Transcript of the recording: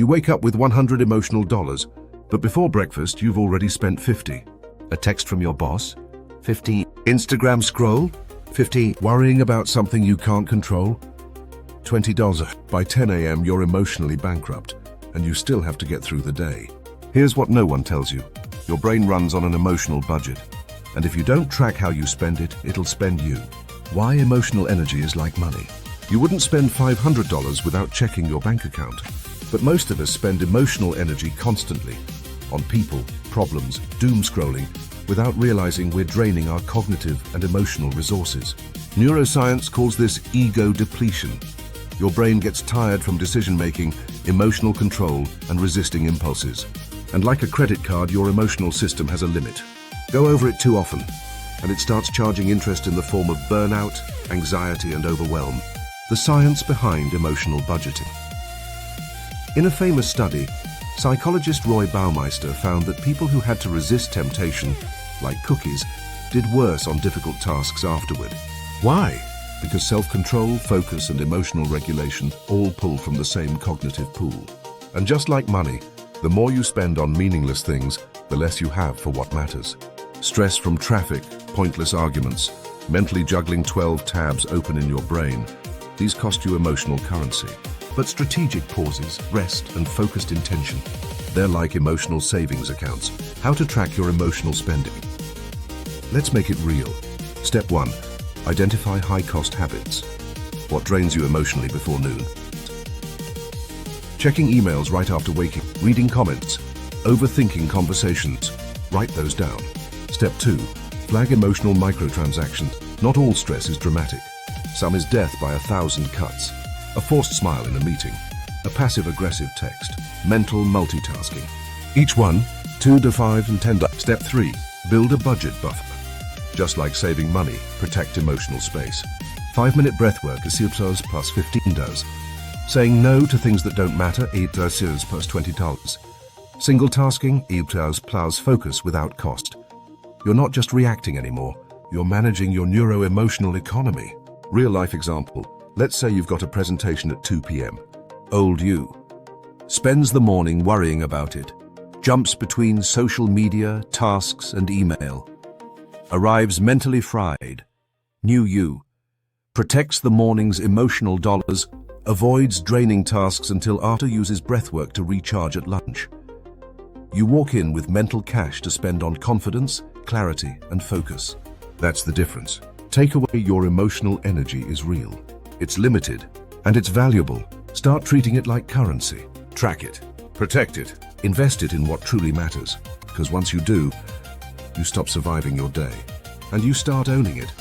You wake up with $100 emotional dollars, but before breakfast you've already spent 50. A text from your boss? 50. Instagram scroll? 50. Worrying about something you can't control? $20. By 10 a.m. you're emotionally bankrupt, and you still have to get through the day. Here's what no one tells you. Your brain runs on an emotional budget, and if you don't track how you spend it, it'll spend you. Why emotional energy is like money. You wouldn't spend $500 without checking your bank account, but most of us spend emotional energy constantly on people, problems, doom scrolling, without realizing we're draining our cognitive and emotional resources. Neuroscience calls this ego depletion. Your brain gets tired from decision-making, emotional control, and resisting impulses. And like a credit card, your emotional system has a limit. Go over it too often, and it starts charging interest in the form of burnout, anxiety, and overwhelm. The science behind emotional budgeting. In a famous study, psychologist Roy Baumeister found that people who had to resist temptation, like cookies, did worse on difficult tasks afterward. Why? Because self-control, focus, and emotional regulation all pull from the same cognitive pool. And just like money, the more you spend on meaningless things, the less you have for what matters. Stress from traffic, pointless arguments, mentally juggling 12 tabs open in your brain, these cost you emotional currency. But strategic pauses, rest, and focused intention, they're like emotional savings accounts. How to track your emotional spending. Let's make it real. Step 1. Identify high-cost habits. What drains you emotionally before noon? Checking emails right after waking, reading comments, overthinking conversations. Write those down. Step 2. Flag emotional microtransactions. Not all stress is dramatic. Some is death by 1,000 cuts. A forced smile in a meeting. A passive-aggressive text. Mental multitasking. Each one, 2 to 5 and 10. Step 3. Build a budget buffer. Just like saving money, protect emotional space. 5-minute breathwork is 6 plus 15 does. Saying no to things that don't matter, 8 plus 20 dollars. Single tasking, 8 plus focus without cost. You're not just reacting anymore, you're managing your neuro-emotional economy. Real life example, let's say you've got a presentation at 2 p.m. Old you spends the morning worrying about it, jumps between social media, tasks, and email. Arrives mentally fried. New you protects the morning's emotional dollars, avoids draining tasks until after, uses breathwork to recharge at lunch. You walk in with mental cash to spend on confidence, clarity, and focus. That's the difference. Take away your emotional energy is real. It's limited, and it's valuable. Start treating it like currency. Track it, protect it, invest it in what truly matters. Because once you do, you stop surviving your day, and you start owning it.